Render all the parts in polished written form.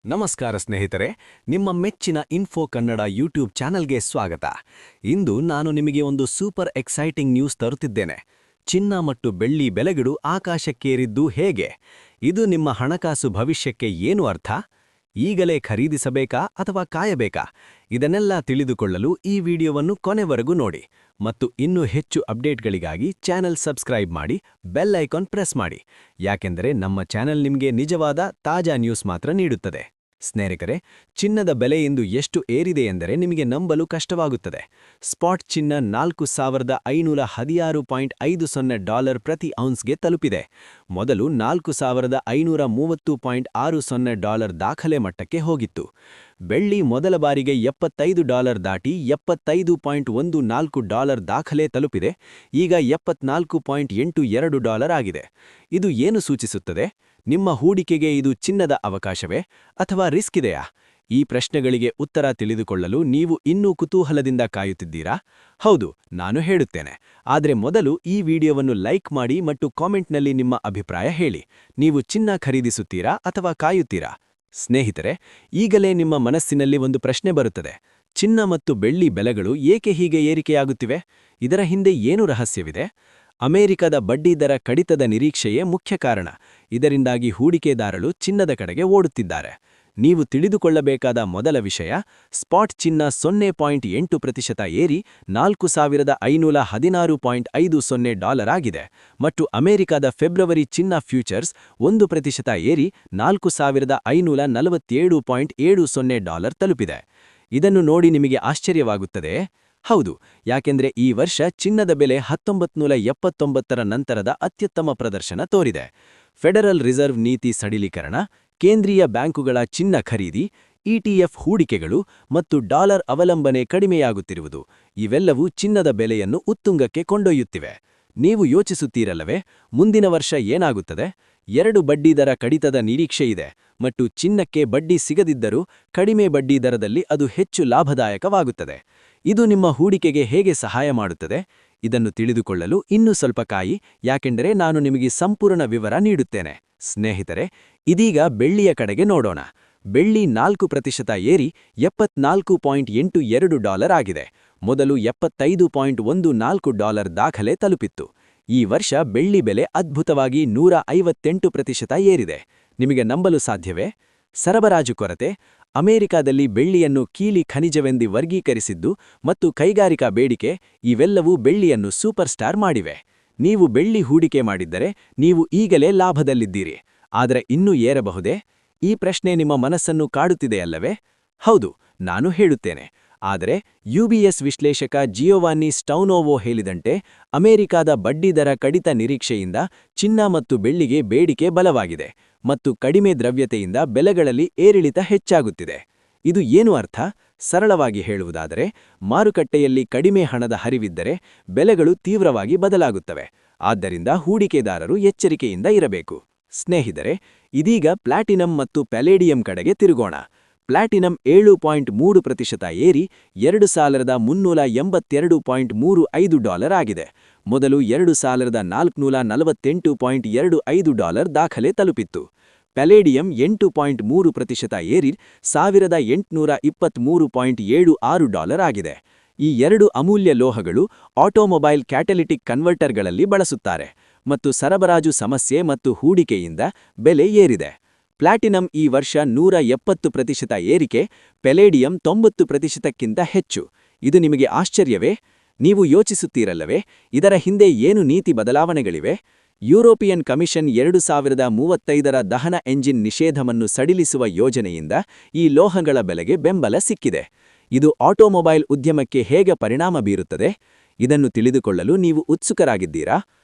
ನಮಸ್ಕಾರ ಸ್ನೇಹಿತರೆ, ನಿಮ್ಮ ಮೆಚ್ಚಿನ ಇನ್ಫೋ ಕನ್ನಡ ಯೂಟ್ಯೂಬ್ ಚಾನಲ್ಗೆ ಸ್ವಾಗತ. ಇಂದು ನಾನು ನಿಮಗೆ ಒಂದು ಸೂಪರ್ ಎಕ್ಸೈಟಿಂಗ್ ನ್ಯೂಸ್ ತರುತ್ತಿದ್ದೇನೆ. ಚಿನ್ನ ಮತ್ತು ಬೆಳ್ಳಿ ಬೆಲೆಗಳು ಆಕಾಶಕ್ಕೇರಿದ್ದು ಹೇಗೆ? ಇದು ನಿಮ್ಮ ಹಣಕಾಸು ಭವಿಷ್ಯಕ್ಕೆ ಏನು ಅರ್ಥ? ಈಗಲೇ ಖರೀದಿಸಬೇಕಾ ಅಥವಾ ಕಾಯಬೇಕಾ? ಇದನ್ನೆಲ್ಲ ತಿಳಿದುಕೊಳ್ಳಲು ಈ ವಿಡಿಯೋವನ್ನು ಕೊನೆವರೆಗೂ ನೋಡಿ ಮತ್ತು ಇನ್ನೂ ಹೆಚ್ಚು ಅಪ್ಡೇಟ್ಗಳಿಗಾಗಿ ಚಾನೆಲ್ ಸಬ್ಸ್ಕ್ರೈಬ್ ಮಾಡಿ, ಬೆಲ್ ಐಕಾನ್ ಪ್ರೆಸ್ ಮಾಡಿ. ಯಾಕೆಂದರೆ ನಮ್ಮ ಚಾನೆಲ್ ನಿಮಗೆ ನಿಜವಾದ ತಾಜಾ ನ್ಯೂಸ್ ಮಾತ್ರ ನೀಡುತ್ತದೆ. ಸ್ನೇಹಿತರೆ, ಚಿನ್ನದ ಬೆಲೆ ಇಂದು ಎಷ್ಟು ಏರಿದೆ ಎಂದರೆ ನಿಮಗೆ ನಂಬಲು ಕಷ್ಟವಾಗುತ್ತದೆ. ಸ್ಪಾಟ್ ಚಿನ್ನ $4,516.50 ಪ್ರತಿ ಔನ್ಸ್ಗೆ ತಲುಪಿದೆ. ಮೊದಲು $4,530.60 ದಾಖಲೆ ಮಟ್ಟಕ್ಕೆ ಹೋಗಿತ್ತು. ಬೆಳ್ಳಿ ಮೊದಲ ಬಾರಿಗೆ $75 ದಾಟಿ $75.14 ದಾಖಲೆ ತಲುಪಿದೆ. ಈಗ $74.82 ಆಗಿದೆ. ಇದು ಏನು ಸೂಚಿಸುತ್ತದೆ? ನಿಮ್ಮ ಹೂಡಿಕೆಗೆ ಇದು ಚಿನ್ನದ ಅವಕಾಶವೇ ಅಥವಾ ರಿಸ್ಕ್ ಇದೆಯಾ? ಈ ಪ್ರಶ್ನೆಗಳಿಗೆ ಉತ್ತರ ತಿಳಿದುಕೊಳ್ಳಲು ನೀವು ಇನ್ನೂ ಕುತೂಹಲದಿಂದ ಕಾಯುತ್ತಿದ್ದೀರಾ? ಹೌದು, ನಾನು ಹೇಳುತ್ತೇನೆ. ಆದರೆ ಮೊದಲು ಈ ವಿಡಿಯೋವನ್ನು ಲೈಕ್ ಮಾಡಿ ಮತ್ತು ಕಾಮೆಂಟ್ನಲ್ಲಿ ನಿಮ್ಮ ಅಭಿಪ್ರಾಯ ಹೇಳಿ. ನೀವು ಚಿನ್ನ ಖರೀದಿಸುತ್ತೀರಾ ಅಥವಾ ಕಾಯುತ್ತೀರಾ? ಸ್ನೇಹಿತರೆ, ಈಗಲೇ ನಿಮ್ಮ ಮನಸ್ಸಿನಲ್ಲಿ ಒಂದು ಪ್ರಶ್ನೆ ಬರುತ್ತದೆ. ಚಿನ್ನ ಮತ್ತು ಬೆಳ್ಳಿ ಬೆಲೆಗಳು ಏಕೆ ಹೀಗೆ ಏರಿಕೆಯಾಗುತ್ತಿವೆ? ಇದರ ಹಿಂದೆ ಏನು ರಹಸ್ಯವಿದೆ? ಅಮೆರಿಕದ ಬಡ್ಡಿದರ ಕಡಿತದ ನಿರೀಕ್ಷೆಯೇ ಮುಖ್ಯ ಕಾರಣ. ಇದರಿಂದಾಗಿ ಹೂಡಿಕೆದಾರರು ಚಿನ್ನದ ಕಡೆಗೆ ಓಡುತ್ತಿದ್ದಾರೆ. ನೀವು ತಿಳಿದುಕೊಳ್ಳಬೇಕಾದ ಮೊದಲ ವಿಷಯ, ಸ್ಪಾಟ್ ಚಿನ್ನ 0.8% ಏರಿ $4,516.50 ಆಗಿದೆ ಮತ್ತು ಅಮೆರಿಕದ ಫೆಬ್ರವರಿ ಚಿನ್ನ ಫ್ಯೂಚರ್ಸ್ 1% ಏರಿ $4,547.70 ತಲುಪಿದೆ. ಇದನ್ನು ನೋಡಿ ನಿಮಗೆ ಆಶ್ಚರ್ಯವಾಗುತ್ತದೆ. ಹೌದು, ಯಾಕೆಂದರೆ ಈ ವರ್ಷ ಚಿನ್ನದ ಬೆಲೆ 1979ರ ನಂತರದ ಅತ್ಯುತ್ತಮ ಪ್ರದರ್ಶನ ತೋರಿದೆ. ಫೆಡರಲ್ ರಿಸರ್ವ್ ನೀತಿ ಸಡಿಲೀಕರಣ, ಕೇಂದ್ರೀಯ ಬ್ಯಾಂಕುಗಳ ಚಿನ್ನ ಖರೀದಿ, ETF ಹೂಡಿಕೆಗಳು ಮತ್ತು ಡಾಲರ್ ಅವಲಂಬನೆ ಕಡಿಮೆಯಾಗುತ್ತಿರುವುದು ಇವೆಲ್ಲವೂ ಚಿನ್ನದ ಬೆಲೆಯನ್ನು ಉತ್ತುಂಗಕ್ಕೆ ಕೊಂಡೊಯ್ಯುತ್ತಿವೆ. ನೀವು ಯೋಚಿಸುತ್ತೀರಲ್ಲವೇ, ಮುಂದಿನ ವರ್ಷ ಏನಾಗುತ್ತದೆ? 2 ಬಡ್ಡಿದರ ಕಡಿತದ ನಿರೀಕ್ಷೆಯಿದೆ ಮತ್ತು ಚಿನ್ನಕ್ಕೆ ಬಡ್ಡಿ ಸಿಗದಿದ್ದರೂ ಕಡಿಮೆ ಬಡ್ಡಿ ದರದಲ್ಲಿ ಅದು ಹೆಚ್ಚು ಲಾಭದಾಯಕವಾಗುತ್ತದೆ. ಇದು ನಿಮ್ಮ ಹೂಡಿಕೆಗೆ ಹೇಗೆ ಸಹಾಯ ಮಾಡುತ್ತದೆ? ಇದನ್ನು ತಿಳಿದುಕೊಳ್ಳಲು ಇನ್ನೂ ಸ್ವಲ್ಪ ಕಾಯಿ, ಯಾಕೆಂದರೆ ನಾನು ನಿಮಗೆ ಸಂಪೂರ್ಣ ವಿವರ ನೀಡುತ್ತೇನೆ. ಸ್ನೇಹಿತರೆ, ಇದೀಗ ಬೆಳ್ಳಿಯ ಕಡೆಗೆ ನೋಡೋಣ. ಬೆಳ್ಳಿ 4% ಏರಿ $74.82 ಆಗಿದೆ. ಮೊದಲು $75.14 ದಾಖಲೆ ತಲುಪಿತ್ತು. ಈ ವರ್ಷ ಬೆಳ್ಳಿ ಬೆಲೆ ಅದ್ಭುತವಾಗಿ 158% ಏರಿದೆ. ನಿಮಗೆ ನಂಬಲು ಸಾಧ್ಯವೇ? ಸರಬರಾಜು ಕೊರತೆ, ಅಮೆರಿಕದಲ್ಲಿ ಬೆಳ್ಳಿಯನ್ನು ಕೀಲಿ ಖನಿಜವೆಂದು ವರ್ಗೀಕರಿಸಿದ್ದು ಮತ್ತು ಕೈಗಾರಿಕಾ ಬೇಡಿಕೆ ಇವೆಲ್ಲವೂ ಬೆಳ್ಳಿಯನ್ನು ಸೂಪರ್ ಸ್ಟಾರ್ ಮಾಡಿವೆ. ನೀವು ಬೆಳ್ಳಿ ಹೂಡಿಕೆ ಮಾಡಿದ್ದರೆ ನೀವು ಈಗಲೇ ಲಾಭದಲ್ಲಿದ್ದೀರಿ. ಆದರೆ ಇನ್ನೂ ಏರಬಹುದೇ? ಈ ಪ್ರಶ್ನೆ ನಿಮ್ಮ ಮನಸ್ಸನ್ನು ಕಾಡುತ್ತಿದೆಯಲ್ಲವೇ? ಹೌದು, ನಾನು ಹೇಳುತ್ತೇನೆ. ಆದರೆ UBS ವಿಶ್ಲೇಷಕ ಜಿಯೋವಾನ್ನಿ ಸ್ಟೌನೋವೋ ಹೇಳಿದಂತೆ, ಅಮೆರಿಕದ ಬಡ್ಡಿದರ ಕಡಿತ ನಿರೀಕ್ಷೆಯಿಂದ ಚಿನ್ನ ಮತ್ತು ಬೆಳ್ಳಿಗೆ ಬೇಡಿಕೆ ಬಲವಾಗಿದೆ ಮತ್ತು ಕಡಿಮೆ ದ್ರವ್ಯತೆಯಿಂದ ಬೆಲೆಗಳಲ್ಲಿ ಏರಿಳಿತ ಹೆಚ್ಚಾಗುತ್ತಿದೆ. ಇದು ಏನು ಅರ್ಥ? ಸರಳವಾಗಿ ಹೇಳುವುದಾದರೆ, ಮಾರುಕಟ್ಟೆಯಲ್ಲಿ ಕಡಿಮೆ ಹಣದ ಹರಿವಿದ್ದರೆ ಬೆಲೆಗಳು ತೀವ್ರವಾಗಿ ಬದಲಾಗುತ್ತವೆ. ಆದ್ದರಿಂದ ಹೂಡಿಕೆದಾರರು ಎಚ್ಚರಿಕೆಯಿಂದ ಇರಬೇಕು. ಸ್ನೇಹಿತರೆ, ಇದೀಗ ಪ್ಲಾಟಿನಂ ಮತ್ತು ಪ್ಯಾಲೇಡಿಯಂ ಕಡೆಗೆ ತಿರುಗೋಣ. ಪ್ಲಾಟಿನಂ 7.3% ಏರಿ $2,382.35 ಆಗಿದೆ. ಮೊದಲು $2,448.25 ದಾಖಲೆ ತಲುಪಿತ್ತು. ಪ್ಯಾಲೇಡಿಯಂ 8.3% ಏರಿ $1,823.76 ಆಗಿದೆ. ಈ 2 ಅಮೂಲ್ಯ ಲೋಹಗಳು ಆಟೋಮೊಬೈಲ್ ಕ್ಯಾಟಲಿಟಿಕ್ ಕನ್ವರ್ಟರ್ಗಳಲ್ಲಿ ಬಳಸುತ್ತಾರೆ ಮತ್ತು ಸರಬರಾಜು ಸಮಸ್ಯೆ ಮತ್ತು ಹೂಡಿಕೆಯಿಂದ ಬೆಲೆ ಏರಿದೆ. ಪ್ಲಾಟಿನಂ ಈ ವರ್ಷ 170% ಏರಿಕೆ, ಪ್ಯಾಲೇಡಿಯಂ 90%ಕ್ಕಿಂತ ಹೆಚ್ಚು. ಇದು ನಿಮಗೆ ಆಶ್ಚರ್ಯವೇ? ನೀವು ಯೋಚಿಸುತ್ತೀರಲ್ಲವೇ, ಇದರ ಹಿಂದೆ ಏನು ನೀತಿ ಬದಲಾವಣೆಗಳಿವೆ? ಯುರೋಪಿಯನ್ ಕಮಿಷನ್ 2035ರ ದಹನ ಎಂಜಿನ್ ನಿಷೇಧವನ್ನು ಸಡಿಲಿಸುವ ಯೋಜನೆಯಿಂದ ಈ ಲೋಹಗಳ ಬೆಲೆಗೆ ಬೆಂಬಲ ಸಿಕ್ಕಿದೆ. ಇದು ಆಟೋಮೊಬೈಲ್ ಉದ್ಯಮಕ್ಕೆ ಹೇಗೆ ಪರಿಣಾಮ ಬೀರುತ್ತದೆ? ಇದನ್ನು ತಿಳಿದುಕೊಳ್ಳಲು ನೀವು ಉತ್ಸುಕರಾಗಿದ್ದೀರಾ?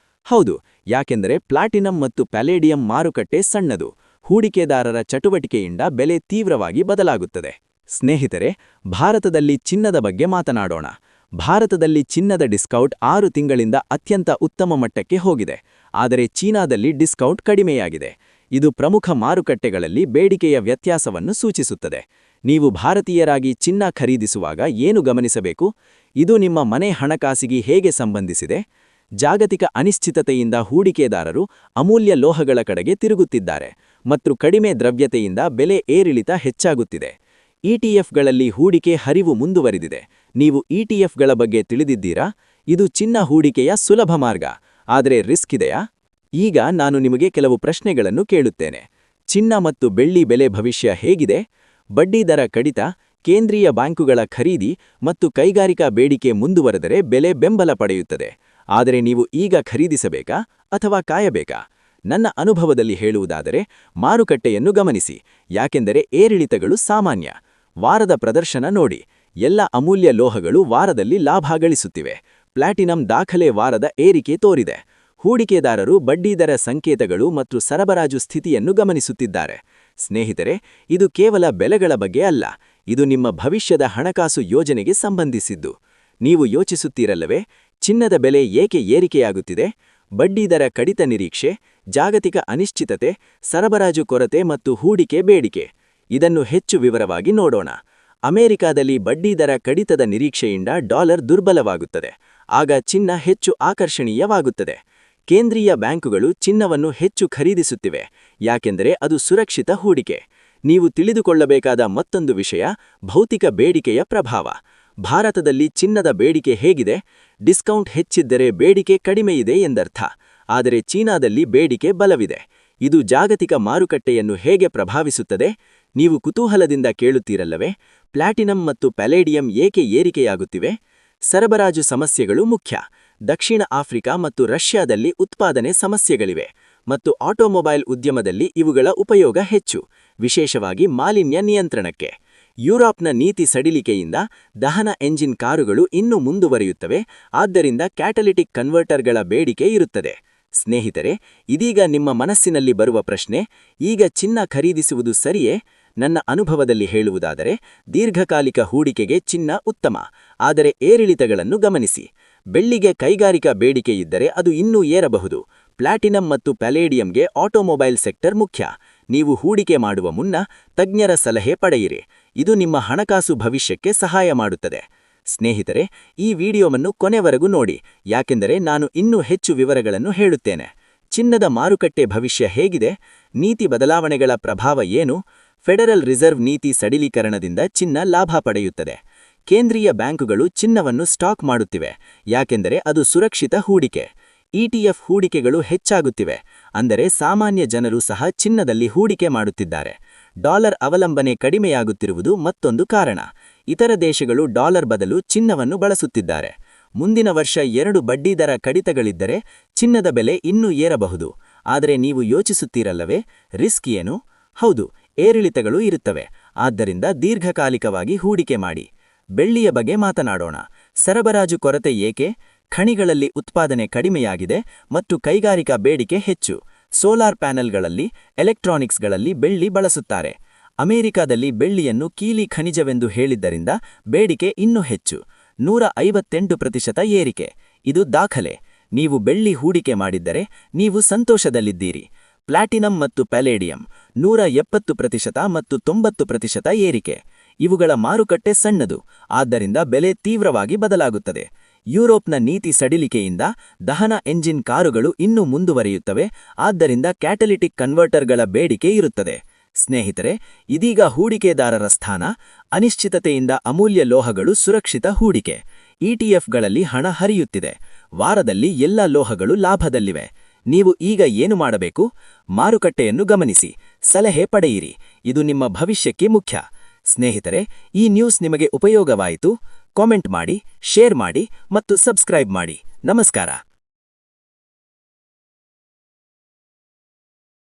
ಹೌದು, ಯಾಕೆಂದರೆ ಪ್ಲಾಟಿನಂ ಮತ್ತು ಪ್ಯಾಲೇಡಿಯಂ ಮಾರುಕಟ್ಟೆ ಸಣ್ಣದು. ಹೂಡಿಕೆದಾರರ ಚಟುವಟಿಕೆಯಿಂದ ಬೆಲೆ ತೀವ್ರವಾಗಿ ಬದಲಾಗುತ್ತದೆ. ಸ್ನೇಹಿತರೆ, ಭಾರತದಲ್ಲಿ ಚಿನ್ನದ ಬಗ್ಗೆ ಮಾತನಾಡೋಣ. ಭಾರತದಲ್ಲಿ ಚಿನ್ನದ ಡಿಸ್ಕೌಂಟ್ 6 ತಿಂಗಳಿಂದ ಅತ್ಯಂತ ಉತ್ತಮ ಮಟ್ಟಕ್ಕೆ ಹೋಗಿದೆ. ಆದರೆ ಚೀನಾದಲ್ಲಿ ಡಿಸ್ಕೌಂಟ್ ಕಡಿಮೆಯಾಗಿದೆ. ಇದು ಪ್ರಮುಖ ಮಾರುಕಟ್ಟೆಗಳಲ್ಲಿ ಬೇಡಿಕೆಯ ವ್ಯತ್ಯಾಸವನ್ನು ಸೂಚಿಸುತ್ತದೆ. ನೀವು ಭಾರತೀಯರಾಗಿ ಚಿನ್ನ ಖರೀದಿಸುವಾಗ ಏನು ಗಮನಿಸಬೇಕು? ಇದು ನಿಮ್ಮ ಮನೆ ಹಣಕಾಸಿಗೆ ಹೇಗೆ ಸಂಬಂಧಿಸಿದೆ? ಜಾಗತಿಕ ಅನಿಶ್ಚಿತತೆಯಿಂದ ಹೂಡಿಕೆದಾರರು ಅಮೂಲ್ಯ ಲೋಹಗಳ ಕಡೆಗೆ ತಿರುಗುತ್ತಿದ್ದಾರೆ ಮತ್ತು ಕಡಿಮೆ ದ್ರವ್ಯತೆಯಿಂದ ಬೆಲೆ ಏರಿಳಿತ ಹೆಚ್ಚಾಗುತ್ತಿದೆ. ಇಟಿಎಫ್ಗಳಲ್ಲಿ ಹೂಡಿಕೆ ಹರಿವು ಮುಂದುವರಿದಿದೆ. ನೀವು ಇಟಿಎಫ್ಗಳ ಬಗ್ಗೆ ತಿಳಿದಿದ್ದೀರಾ? ಇದು ಚಿನ್ನ ಹೂಡಿಕೆಯ ಸುಲಭ ಮಾರ್ಗ, ಆದರೆ ರಿಸ್ಕ್ ಇದೆಯಾ? ಈಗ ನಾನು ನಿಮಗೆ ಕೆಲವು ಪ್ರಶ್ನೆಗಳನ್ನು ಕೇಳುತ್ತೇನೆ. ಚಿನ್ನ ಮತ್ತು ಬೆಳ್ಳಿ ಬೆಲೆ ಭವಿಷ್ಯ ಹೇಗಿದೆ? ಬಡ್ಡಿದರ ಕಡಿತ, ಕೇಂದ್ರೀಯ ಬ್ಯಾಂಕುಗಳ ಖರೀದಿ ಮತ್ತು ಕೈಗಾರಿಕಾ ಬೇಡಿಕೆ ಮುಂದುವರೆದರೆ ಬೆಲೆ ಬೆಂಬಲ ಪಡೆಯುತ್ತದೆ. ಆದರೆ ನೀವು ಈಗ ಖರೀದಿಸಬೇಕಾ ಅಥವಾ ಕಾಯಬೇಕಾ? ನನ್ನ ಅನುಭವದಲ್ಲಿ ಹೇಳುವುದಾದರೆ, ಮಾರುಕಟ್ಟೆಯನ್ನು ಗಮನಿಸಿ, ಯಾಕೆಂದರೆ ಏರಿಳಿತಗಳು ಸಾಮಾನ್ಯ. ವಾರದ ಪ್ರದರ್ಶನ ನೋಡಿ. ಎಲ್ಲ ಅಮೂಲ್ಯ ಲೋಹಗಳು ವಾರದಲ್ಲಿ ಲಾಭ ಗಳಿಸುತ್ತಿವೆ. ಪ್ಲಾಟಿನಂ ದಾಖಲೆ ವಾರದ ಏರಿಕೆ ತೋರಿದೆ. ಹೂಡಿಕೆದಾರರು ಬಡ್ಡಿದರ ಸಂಕೇತಗಳು ಮತ್ತು ಸರಬರಾಜು ಸ್ಥಿತಿಯನ್ನು ಗಮನಿಸುತ್ತಿದ್ದಾರೆ. ಸ್ನೇಹಿತರೆ, ಇದು ಕೇವಲ ಬೆಲೆಗಳ ಬಗ್ಗೆ ಅಲ್ಲ, ಇದು ನಿಮ್ಮ ಭವಿಷ್ಯದ ಹಣಕಾಸು ಯೋಜನೆಗೆ ಸಂಬಂಧಿಸಿದ್ದು. ನೀವು ಯೋಚಿಸುತ್ತೀರಲ್ಲವೇ, ಚಿನ್ನದ ಬೆಲೆ ಏಕೆ ಏರಿಕೆಯಾಗುತ್ತಿದೆ? ಬಡ್ಡಿದರ ಕಡಿತ ನಿರೀಕ್ಷೆ, ಜಾಗತಿಕ ಅನಿಶ್ಚಿತತೆ, ಸರಬರಾಜು ಕೊರತೆ ಮತ್ತು ಹೂಡಿಕೆ ಬೇಡಿಕೆ. ಇದನ್ನು ಹೆಚ್ಚು ವಿವರವಾಗಿ ನೋಡೋಣ. ಅಮೆರಿಕಾದಲ್ಲಿ ಬಡ್ಡಿದರ ಕಡಿತದ ನಿರೀಕ್ಷೆಯಿಂದ ಡಾಲರ್ ದುರ್ಬಲವಾಗುತ್ತದೆ. ಆಗ ಚಿನ್ನ ಹೆಚ್ಚು ಆಕರ್ಷಣೀಯವಾಗುತ್ತದೆ. ಕೇಂದ್ರೀಯ ಬ್ಯಾಂಕುಗಳು ಚಿನ್ನವನ್ನು ಹೆಚ್ಚು ಖರೀದಿಸುತ್ತಿವೆ, ಯಾಕೆಂದರೆ ಅದು ಸುರಕ್ಷಿತ ಹೂಡಿಕೆ. ನೀವು ತಿಳಿದುಕೊಳ್ಳಬೇಕಾದ ಮತ್ತೊಂದು ವಿಷಯ, ಭೌತಿಕ ಬೇಡಿಕೆಯ ಪ್ರಭಾವ. ಭಾರತದಲ್ಲಿ ಚಿನ್ನದ ಬೇಡಿಕೆ ಹೇಗಿದೆ? ಡಿಸ್ಕೌಂಟ್ ಹೆಚ್ಚಿದ್ದರೆ ಬೇಡಿಕೆ ಕಡಿಮೆಯಿದೆ ಎಂದರ್ಥ. ಆದರೆ ಚೀನಾದಲ್ಲಿ ಬೇಡಿಕೆ ಬಲವಿದೆ. ಇದು ಜಾಗತಿಕ ಮಾರುಕಟ್ಟೆಯನ್ನು ಹೇಗೆ ಪ್ರಭಾವಿಸುತ್ತದೆ? ನೀವು ಕುತೂಹಲದಿಂದ ಕೇಳುತ್ತೀರಲ್ಲವೇ, ಪ್ಲಾಟಿನಂ ಮತ್ತು ಪ್ಯಾಲೇಡಿಯಂ ಏಕೆ ಏರಿಕೆಯಾಗುತ್ತಿವೆ? ಸರಬರಾಜು ಸಮಸ್ಯೆಗಳು ಮುಖ್ಯ. ದಕ್ಷಿಣ ಆಫ್ರಿಕಾ ಮತ್ತು ರಷ್ಯಾದಲ್ಲಿ ಉತ್ಪಾದನೆ ಸಮಸ್ಯೆಗಳಿವೆ, ಮತ್ತು ಆಟೋಮೊಬೈಲ್ ಉದ್ಯಮದಲ್ಲಿ ಇವುಗಳ ಉಪಯೋಗ ಹೆಚ್ಚು, ವಿಶೇಷವಾಗಿ ಮಾಲಿನ್ಯ ನಿಯಂತ್ರಣಕ್ಕೆ. ಯುರೋಪ್ನ ನೀತಿ ಸಡಿಲಿಕೆಯಿಂದ ದಹನ ಎಂಜಿನ್ ಕಾರುಗಳು ಇನ್ನೂ ಮುಂದುವರಿಯುತ್ತವೆ, ಆದ್ದರಿಂದ ಕ್ಯಾಟಲಿಟಿಕ್ ಕನ್ವರ್ಟರ್ಗಳ ಬೇಡಿಕೆ ಇರುತ್ತದೆ. ಸ್ನೇಹಿತರೆ, ಇದೀಗ ನಿಮ್ಮ ಮನಸ್ಸಿನಲ್ಲಿ ಬರುವ ಪ್ರಶ್ನೆ, ಈಗ ಚಿನ್ನ ಖರೀದಿಸುವುದು ಸರಿಯೇ? ನನ್ನ ಅನುಭವದಲ್ಲಿ ಹೇಳುವುದಾದರೆ, ದೀರ್ಘಕಾಲಿಕ ಹೂಡಿಕೆಗೆ ಚಿನ್ನ ಉತ್ತಮ, ಆದರೆ ಏರಿಳಿತಗಳನ್ನು ಗಮನಿಸಿ. ಬೆಳ್ಳಿಗೆ ಕೈಗಾರಿಕಾ ಬೇಡಿಕೆ ಇದ್ದರೆ ಅದು ಇನ್ನೂ ಏರಬಹುದು. ಪ್ಲಾಟಿನಂ ಮತ್ತು ಪ್ಯಾಲೇಡಿಯಂಗೆ ಆಟೋಮೊಬೈಲ್ ಸೆಕ್ಟರ್ ಮುಖ್ಯ. ನೀವು ಹೂಡಿಕೆ ಮಾಡುವ ಮುನ್ನ ತಜ್ಞರ ಸಲಹೆ ಪಡೆಯಿರಿ. ಇದು ನಿಮ್ಮ ಹಣಕಾಸು ಭವಿಷ್ಯಕ್ಕೆ ಸಹಾಯ ಮಾಡುತ್ತದೆ. ಸ್ನೇಹಿತರೆ, ಈ ವಿಡಿಯೋವನ್ನು ಕೊನೆವರೆಗೂ ನೋಡಿ, ಯಾಕೆಂದರೆ ನಾನು ಇನ್ನೂ ಹೆಚ್ಚು ವಿವರಗಳನ್ನು ಹೇಳುತ್ತೇನೆ. ಚಿನ್ನದ ಮಾರುಕಟ್ಟೆ ಭವಿಷ್ಯ ಹೇಗಿದೆ? ನೀತಿ ಬದಲಾವಣೆಗಳ ಪ್ರಭಾವ ಏನು? ಫೆಡರಲ್ ರಿಸರ್ವ್ ನೀತಿ ಸಡಿಲೀಕರಣದಿಂದ ಚಿನ್ನ ಲಾಭ ಪಡೆಯುತ್ತದೆ. ಕೇಂದ್ರೀಯ ಬ್ಯಾಂಕುಗಳು ಚಿನ್ನವನ್ನು ಸ್ಟಾಕ್ ಮಾಡುತ್ತಿವೆ, ಯಾಕೆಂದರೆ ಅದು ಸುರಕ್ಷಿತ ಹೂಡಿಕೆ. ಇಟಿಎಫ್ ಹೂಡಿಕೆಗಳು ಹೆಚ್ಚಾಗುತ್ತಿವೆ, ಅಂದರೆ ಸಾಮಾನ್ಯ ಜನರು ಸಹ ಚಿನ್ನದಲ್ಲಿ ಹೂಡಿಕೆ ಮಾಡುತ್ತಿದ್ದಾರೆ. ಡಾಲರ್ ಅವಲಂಬನೆ ಕಡಿಮೆಯಾಗುತ್ತಿರುವುದು ಮತ್ತೊಂದು ಕಾರಣ. ಇತರ ದೇಶಗಳು ಡಾಲರ್ ಬದಲು ಚಿನ್ನವನ್ನು ಬಳಸುತ್ತಿದ್ದಾರೆ. ಮುಂದಿನ ವರ್ಷ 2 ಬಡ್ಡಿದರ ಕಡಿತಗಳಿದ್ದರೆ ಚಿನ್ನದ ಬೆಲೆ ಇನ್ನೂ ಏರಬಹುದು. ಆದರೆ ನೀವು ಯೋಚಿಸುತ್ತೀರಲ್ಲವೇ, ರಿಸ್ಕ್ ಏನು? ಹೌದು, ಏರಿಳಿತಗಳು ಇರುತ್ತವೆ. ಆದ್ದರಿಂದ ದೀರ್ಘಕಾಲಿಕವಾಗಿ ಹೂಡಿಕೆ ಮಾಡಿ. ಬೆಳ್ಳಿಯ ಬಗ್ಗೆ ಮಾತನಾಡೋಣ. ಸರಬರಾಜು ಕೊರತೆ ಏಕೆ? ಖಣಿಗಳಲ್ಲಿ ಉತ್ಪಾದನೆ ಕಡಿಮೆಯಾಗಿದೆ ಮತ್ತು ಕೈಗಾರಿಕಾ ಬೇಡಿಕೆ ಹೆಚ್ಚು. ಸೋಲಾರ್ ಪ್ಯಾನೆಲ್ಗಳಲ್ಲಿ, ಎಲೆಕ್ಟ್ರಾನಿಕ್ಸ್ಗಳಲ್ಲಿ ಬೆಳ್ಳಿ ಬಳಸುತ್ತಾರೆ. ಅಮೆರಿಕಾದಲ್ಲಿ ಬೆಳ್ಳಿಯನ್ನು ಕೀಲಿ ಖನಿಜವೆಂದು ಹೇಳಿದ್ದರಿಂದ ಬೇಡಿಕೆ ಇನ್ನೂ ಹೆಚ್ಚು. 158% ಏರಿಕೆ. ಇದು ದಾಖಲೆ. ನೀವು ಬೆಳ್ಳಿ ಹೂಡಿಕೆ ಮಾಡಿದ್ದರೆ ನೀವು ಸಂತೋಷದಲ್ಲಿದ್ದೀರಿ. ಪ್ಲಾಟಿನಂ ಮತ್ತು ಪ್ಯಾಲೇಡಿಯಂ 170% ಮತ್ತು 90% ಏರಿಕೆ. ಇವುಗಳ ಮಾರುಕಟ್ಟೆ ಸಣ್ಣದು, ಆದ್ದರಿಂದ ಬೆಲೆ ತೀವ್ರವಾಗಿ ಬದಲಾಗುತ್ತದೆ. ಯುರೋಪ್ನ ನೀತಿ ಸಡಿಲಿಕೆಯಿಂದ ದಹನ ಎಂಜಿನ್ ಕಾರುಗಳು ಇನ್ನೂ ಮುಂದುವರಿಯುತ್ತವೆ, ಆದ್ದರಿಂದ ಕ್ಯಾಟಲಿಟಿಕ್ ಕನ್ವರ್ಟರ್ಗಳ ಬೇಡಿಕೆ ಇರುತ್ತದೆ. ಸ್ನೇಹಿತರೆ, ಇದೀಗ ಹೂಡಿಕೆದಾರರ ಸ್ಥಾನ. ಅನಿಶ್ಚಿತತೆಯಿಂದ ಅಮೂಲ್ಯ ಲೋಹಗಳು ಸುರಕ್ಷಿತ ಹೂಡಿಕೆ. ಇಟಿಎಫ್ಗಳಲ್ಲಿ ಹಣ ಹರಿಯುತ್ತಿದೆ. ವಾರದಲ್ಲಿ ಎಲ್ಲ ಲೋಹಗಳು ಲಾಭದಲ್ಲಿವೆ. ನೀವು ಈಗ ಏನು ಮಾಡಬೇಕು? ಮಾರುಕಟ್ಟೆಯನ್ನು ಗಮನಿಸಿ, ಸಲಹೆ ಪಡೆಯಿರಿ. ಇದು ನಿಮ್ಮ ಭವಿಷ್ಯಕ್ಕೆ ಮುಖ್ಯ. ಸ್ನೇಹಿತರೆ, ಈ ನ್ಯೂಸ್ ನಿಮಗೆ ಉಪಯೋಗವಾಯಿತು? ಕಾಮೆಂಟ್ ಮಾಡಿ, ಶೇರ್ ಮಾಡಿ ಮತ್ತು ಸಬ್ಸ್ಕ್ರೈಬ್ ಮಾಡಿ. ನಮಸ್ಕಾರ.